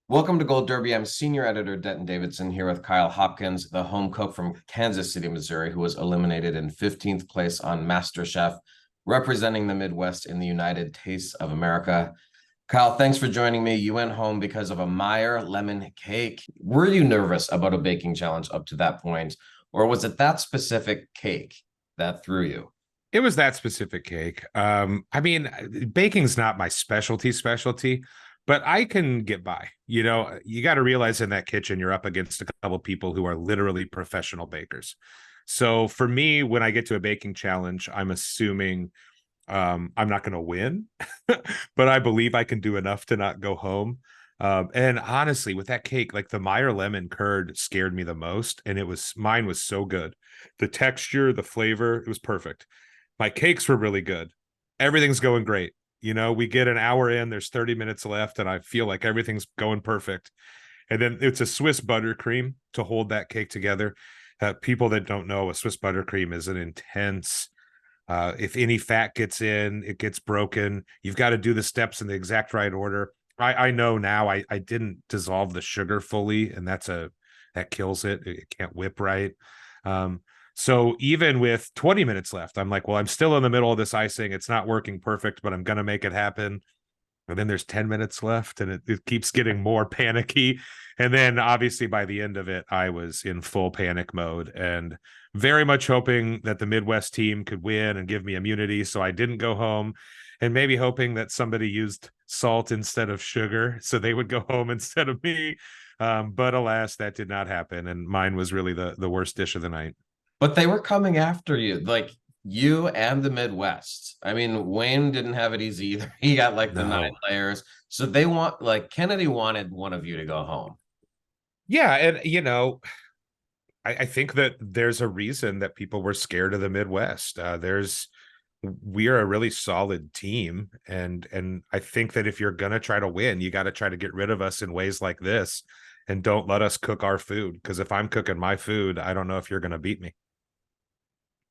Welcome to Gold Derby. I'm senior editor Denton Davidson here with Kyle Hopkins, the home cook from Kansas City, Missouri, who was eliminated in 15th place on MasterChef, representing the Midwest in the United Tastes of America. Kyle, thanks for joining me. You went home because of a Meyer lemon cake. Were you nervous about a baking challenge up to that point, or was it that specific cake that threw you? It was that specific cake. Baking's not my specialty, but I can get by. You got to realize in that kitchen, you're up against a couple people who are literally professional bakers. So for me, when I get to a baking challenge, I'm assuming I'm not going to win, but I believe I can do enough to not go home. And honestly, with that cake, like the Meyer lemon curd scared me the most, and mine was so good. The texture, the flavor, it was perfect. My cakes were really good. Everything's going great. We get an hour in, there's 30 minutes left, and I feel like everything's going perfect. And then it's a Swiss buttercream to hold that cake together. People that don't know, a Swiss buttercream is an intense, if any fat gets in, it gets broken. You've got to do the steps in the exact right order. I know now I didn't dissolve the sugar fully, and that kills it. It can't whip right. So even with 20 minutes left, I'm like, well, I'm still in the middle of this icing. It's not working perfect, but I'm going to make it happen. And then there's 10 minutes left, and it keeps getting more panicky. And then obviously by the end of it, I was in full panic mode and very much hoping that the Midwest team could win and give me immunity. So I didn't go home, and maybe hoping that somebody used salt instead of sugar so they would go home instead of me. But alas, that did not happen. And mine was really the worst dish of the night. But they were coming after you, like you and the Midwest. I mean, Wayne didn't have it easy either. He got like the nine No. layers. So they want, like, Kennedy wanted one of you to go home. Yeah. And, I think that there's a reason that people were scared of the Midwest. We are a really solid team, and I think that if you're gonna try to win, you got to try to get rid of us in ways like this, and don't let us cook our food. Because if I'm cooking my food, I don't know if you're gonna beat me.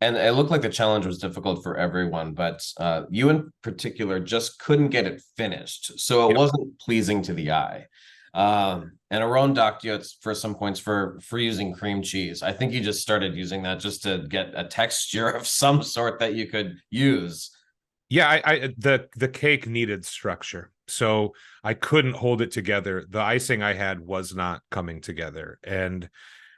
And it looked like the challenge was difficult for everyone, but you in particular just couldn't get it finished. So it Yep. wasn't pleasing to the eye. And Aaron docked you for some points for using cream cheese. I think you just started using that just to get a texture of some sort that you could use. Yeah, the cake needed structure, so I couldn't hold it together. The icing I had was not coming together, and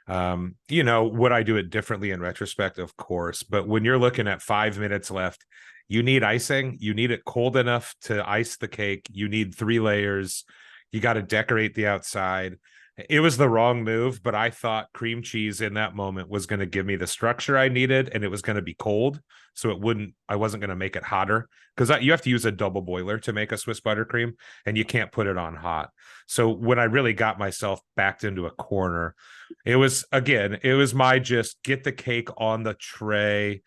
would I do it differently in retrospect? Of course. But when you're looking at 5 minutes left, you need icing. You need it cold enough to ice the cake. You need 3 layers. You got to decorate the outside. It was the wrong move, but I thought cream cheese in that moment was going to give me the structure I needed, and it was going to be cold. So I wasn't going to make it hotter, because you have to use a double boiler to make a Swiss buttercream, and you can't put it on hot. So when I really got myself backed into a corner, it was my just get the cake on the tray,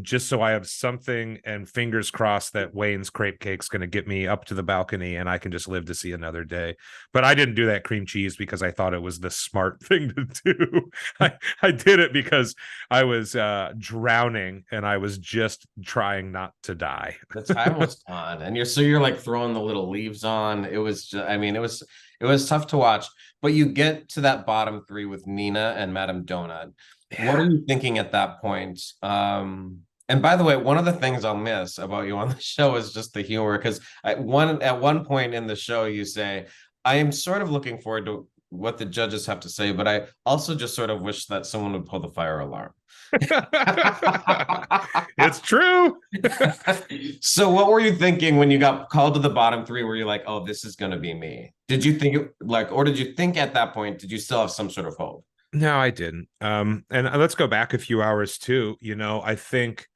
just so I have something, and fingers crossed that Wayne's crepe cake's going to get me up to the balcony and I can just live to see another day. But I didn't do that cream cheese because I thought it was the smart thing to do. I did it because I was drowning, and I was just trying not to die. The time was on, and you're like throwing the little leaves on. It was just, I mean, it was tough to watch. But you get to that bottom three with Nina and Madame Donut. What are Yeah. you thinking at that point? And by the way, one of the things I'll miss about you on the show is just the humor, because at one point in the show you say, I am sort of looking forward to what the judges have to say, but I also just sort of wish that someone would pull the fire alarm. It's true. So what were you thinking when you got called to the bottom three? Were you like, oh, this is going to be me? Did you think like, or did you think at that point, did you still have some sort of hope? No, I didn't. And let's go back a few hours too. I think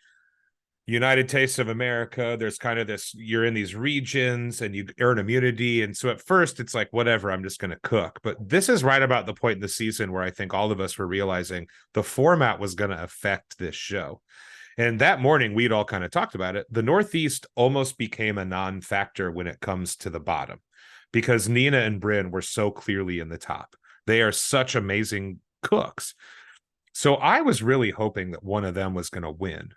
United Tastes of America, there's kind of this, you're in these regions and you earn immunity. And so at first it's like, whatever, I'm just going to cook. But this is right about the point in the season where I think all of us were realizing the format was going to affect this show. And that morning, we'd all kind of talked about it. The Northeast almost became a non-factor when it comes to the bottom, because Nina and Bryn were so clearly in the top. They are such amazing cooks. So I was really hoping that one of them was going to win.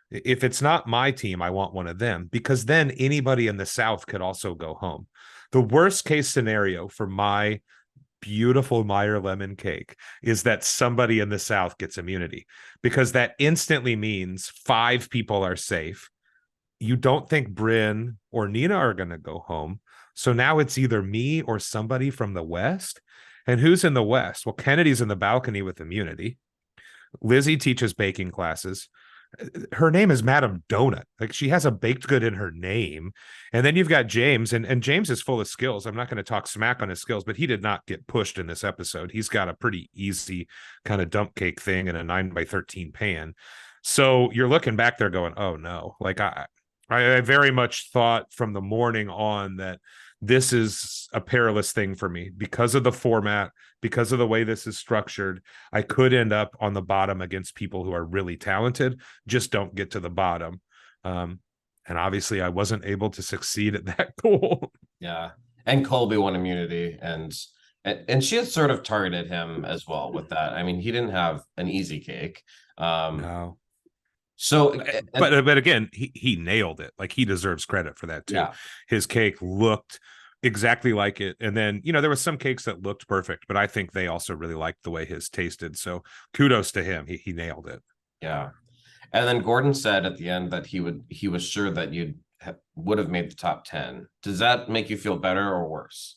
If it's not my team, I want one of them, because then anybody in the South could also go home. The worst case scenario for my beautiful Meyer lemon cake is that somebody in the South gets immunity, because that instantly means 5 people are safe. You don't think Bryn or Nina are going to go home. So now it's either me or somebody from the West. And who's in the West? Well, Kennedy's in the balcony with immunity. Lizzie teaches baking classes. Her name is Madam Donut. Like, she has a baked good in her name. And then you've got James, and James is full of skills. I'm not going to talk smack on his skills, but he did not get pushed in this episode. He's got a pretty easy kind of dump cake thing in a 9x13 pan. So you're looking back there going, oh no. Like, I very much thought from the morning on that this is a perilous thing for me because of the format, because of the way this is structured. I could end up on the bottom against people who are really talented, just don't get to the bottom. And obviously I wasn't able to succeed at that goal. Yeah. And Colby won immunity, and she had sort of targeted him as well with that. I mean, he didn't have an easy cake. No. So, but again, he nailed it. Like, he deserves credit for that too. Yeah. His cake looked exactly like it. And then, there was some cakes that looked perfect, but I think they also really liked the way his tasted. So kudos to him. He nailed it. Yeah. And then Gordon said at the end that he was sure that would have made the top 10. Does that make you feel better or worse?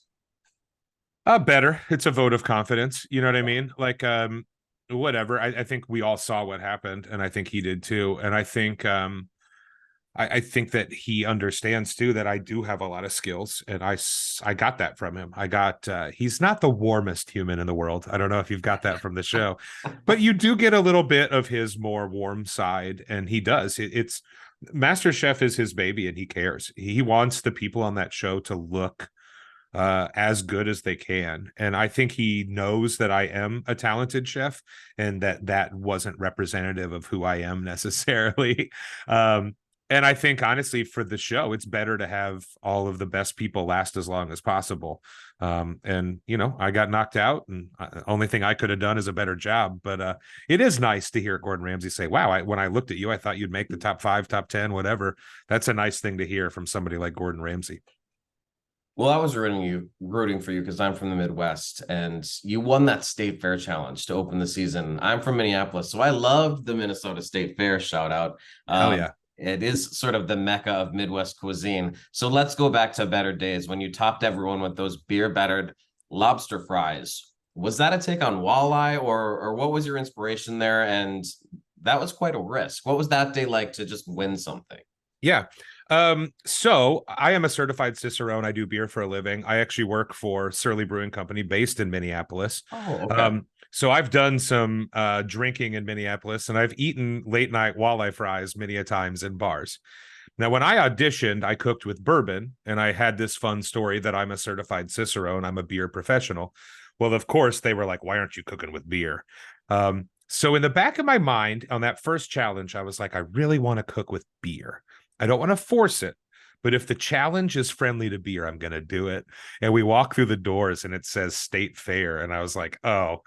Better. It's a vote of confidence. You know what I mean? Like, whatever. I think we all saw what happened, and I think he did too. And I think I think that he understands too that I do have a lot of skills, and I got that from him. He's not the warmest human in the world. I don't know if you've got that from the show, but you do get a little bit of his more warm side, and he does. It's MasterChef is his baby, and he cares. He wants the people on that show to look as good as they can. And I think he knows that I am a talented chef, and that wasn't representative of who I am necessarily. And I think, honestly, for the show, it's better to have all of the best people last as long as possible. And, I got knocked out, and the only thing I could have done is a better job. But it is nice to hear Gordon Ramsay say, wow, when I looked at you, I thought you'd make the top 5, top 10, whatever. That's a nice thing to hear from somebody like Gordon Ramsay. Well, I was rooting for you because I'm from the Midwest, and you won that state fair challenge to open the season. I'm from Minneapolis, so I loved the Minnesota State Fair shout out. Hell yeah. It is sort of the mecca of Midwest cuisine. So let's go back to better days when you topped everyone with those beer battered lobster fries. Was that a take on walleye, or what was your inspiration there? And that was quite a risk. What was that day like to just win something? Yeah. So I am a certified Cicerone. I do beer for a living. I actually work for Surly Brewing Company based in Minneapolis. Oh, okay. So I've done some drinking in Minneapolis, and I've eaten late night walleye fries many a times in bars. Now, when I auditioned, I cooked with bourbon, and I had this fun story that I'm a certified Cicerone. I'm a beer professional. Well, of course, they were like, why aren't you cooking with beer? So in the back of my mind on that first challenge, I was like, I really want to cook with beer. I don't want to force it, but if the challenge is friendly to beer, I'm going to do it. And we walk through the doors, and it says State Fair. And I was like, oh,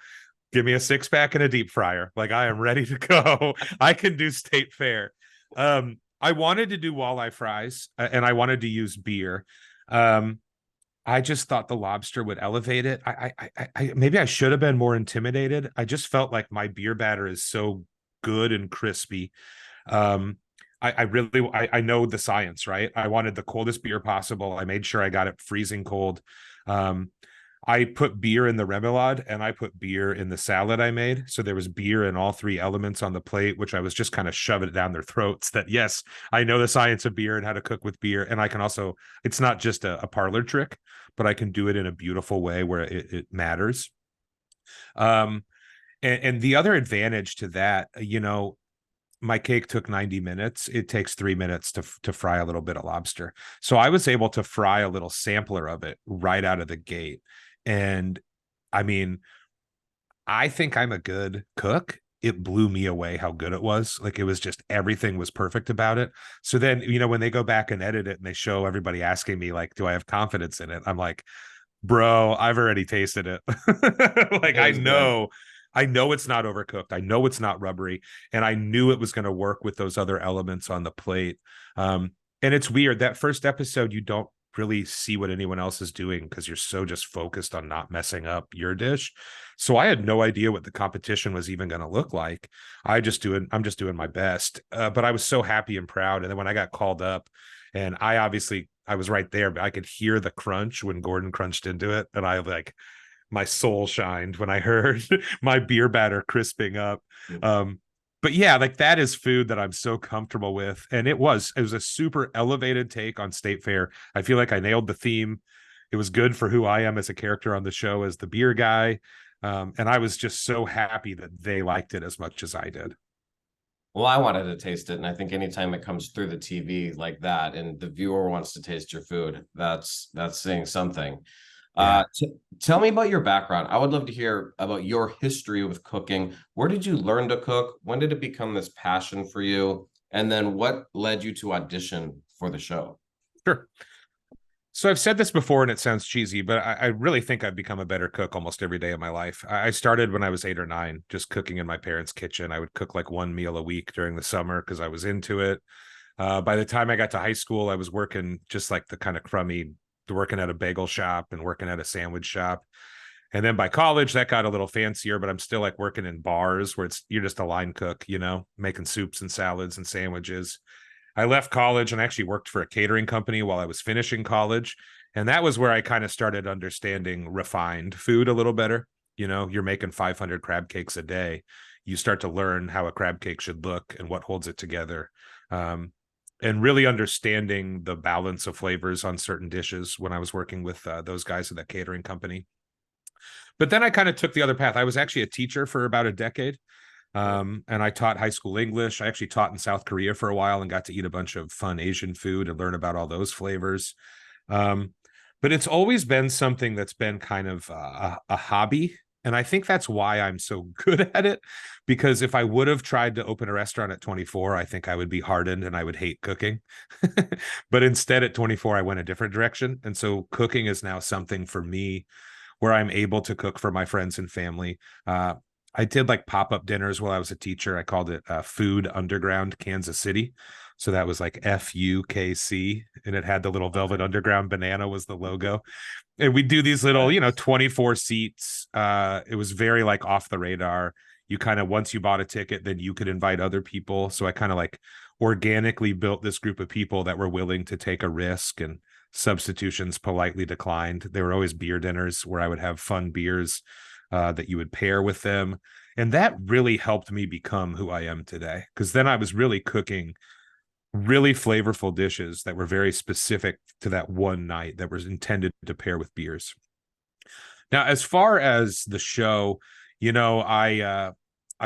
give me a 6-pack and a deep fryer. Like, I am ready to go. I can do State Fair. I wanted to do walleye fries, and I wanted to use beer. I just thought the lobster would elevate it. I maybe I should have been more intimidated. I just felt like my beer batter is so good and crispy. I know the science, right? I wanted the coldest beer possible. I made sure I got it freezing cold. I put beer in the remoulade, and I put beer in the salad I made. So there was beer in all 3 elements on the plate, which I was just kind of shoving it down their throats that, yes, I know the science of beer and how to cook with beer. And I can also, it's not just a parlor trick, but I can do it in a beautiful way where it matters. And the other advantage to that, my cake took 90 minutes. It takes 3 minutes to fry a little bit of lobster. So I was able to fry a little sampler of it right out of the gate. And I mean, I think I'm a good cook. It blew me away how good it was. Like, it was just, everything was perfect about it. So then, when they go back and edit it and they show everybody asking me, like, do I have confidence in it? I'm like, bro, I've already tasted it. Like, I know. I know it's not overcooked. I know it's not rubbery. And I knew it was going to work with those other elements on the plate. And it's weird. That first episode, you don't really see what anyone else is doing because you're so just focused on not messing up your dish. So I had no idea what the competition was even going to look like. I'm just doing my best. But I was so happy and proud. And then when I got called up, and I was right there, but I could hear the crunch when Gordon crunched into it. And I like, my soul shined when I heard my beer batter crisping up. But yeah, like that is food that I'm so comfortable with. And it was a super elevated take on State Fair. I feel like I nailed the theme. It was good for who I am as a character on the show as the beer guy. And I was just so happy that they liked it as much as I did. Well, I wanted to taste it, and I think anytime it comes through the TV like that, and the viewer wants to taste your food, that's saying something. Yeah. Tell me about your background. I would love to hear about your history with cooking. Where did you learn to cook? When did it become this passion for you? And then what led you to audition for the show? Sure. So I've said this before and it sounds cheesy, but I really think I've become a better cook almost every day of my life. I started when I was 8 or 9, just cooking in my parents' kitchen. I would cook like one meal a week during the summer because I was into it. By the time I got to high school, I was working just like the kind of crummy, working at a bagel shop and working at a sandwich shop. And then by college, that got a little fancier, but I'm still like working in bars where you're just a line cook, making soups and salads and sandwiches. I left college and actually worked for a catering company while I was finishing college. And that was where I kind of started understanding refined food a little better. You're making 500 crab cakes a day. You start to learn how a crab cake should look and what holds it together. And really understanding the balance of flavors on certain dishes when I was working with those guys at that catering company. But then I kind of took the other path. I was actually a teacher for about a decade. And I taught high school English. I actually taught in South Korea for a while and got to eat a bunch of fun Asian food and learn about all those flavors. But it's always been something that's been kind of a hobby. And I think that's why I'm so good at it, because if I would have tried to open a restaurant at 24, I think I would be hardened and I would hate cooking. But instead at 24, I went a different direction. And so cooking is now something for me where I'm able to cook for my friends and family. I did like pop-up dinners while I was a teacher. I called it Food Underground Kansas City. So that was like FUKC, and it had the little Velvet Underground banana was the logo. And we do these little, 24 seats. It was very like off the radar. You kind of, once you bought a ticket, then you could invite other people. So I kind of like organically built this group of people that were willing to take a risk, and substitutions politely declined. There were always beer dinners where I would have fun beers that you would pair with them. And that really helped me become who I am today, because then I was really cooking really flavorful dishes that were very specific to that one night that was intended to pair with beers. Now, as far as the show, I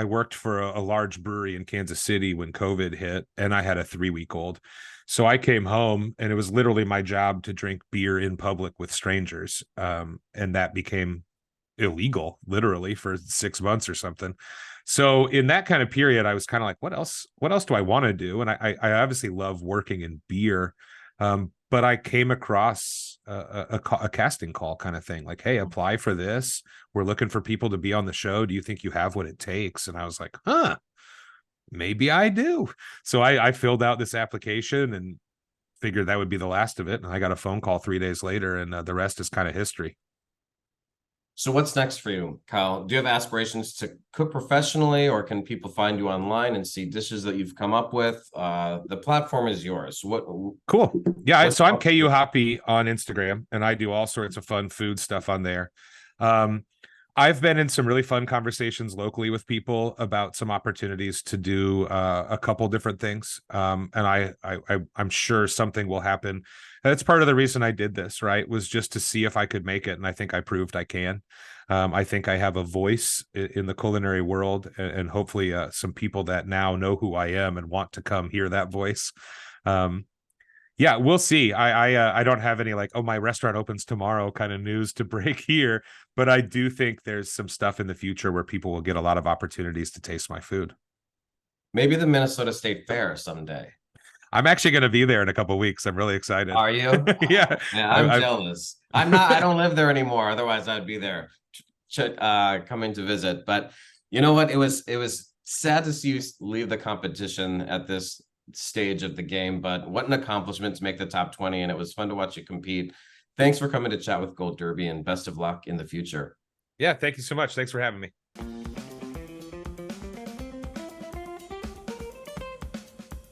worked for a large brewery in Kansas City when COVID hit, and I had a 3-week-old. So I came home, and it was literally my job to drink beer in public with strangers. And that became illegal literally for 6 months or something. So in that kind of period, I was kind of like, what else do I want to do? And I obviously love working in beer. But I came across a casting call kind of thing, like, hey, apply for this. We're looking for people to be on the show. Do you think you have what it takes? And I was like, maybe I do. So I filled out this application and figured that would be the last of it. And I got a phone call 3 days later, and the rest is kind of history. So what's next for you, Kyle? Do you have aspirations to cook professionally, or can people find you online and see dishes that you've come up with? The platform is yours. Cool. Yeah. So I'm KU Hoppy on Instagram, and I do all sorts of fun food stuff on there. I've been in some really fun conversations locally with people about some opportunities to do a couple different things. And I'm sure something will happen. That's part of the reason I did this, right? Was just to see if I could make it. And I think I proved I can. I think I have a voice in the culinary world, and hopefully some people that now know who I am and want to come hear that voice. Yeah, we'll see. I don't have any like, oh, my restaurant opens tomorrow kind of news to break here, but I do think there's some stuff in the future where people will get a lot of opportunities to taste my food. Maybe the Minnesota State Fair someday. I'm actually going to be there in a couple of weeks. I'm really excited. Are you? Yeah. Yeah, I'm jealous. I'm not. I don't live there anymore. Otherwise, I'd be there coming to visit. But You know what? It was sad to see you leave the competition at this stage of the game, but what an accomplishment to make the top 20, and it was fun to watch you compete. Thanks for coming to chat with Gold Derby, and best of luck in the future. Yeah, thank you so much. Thanks for having me.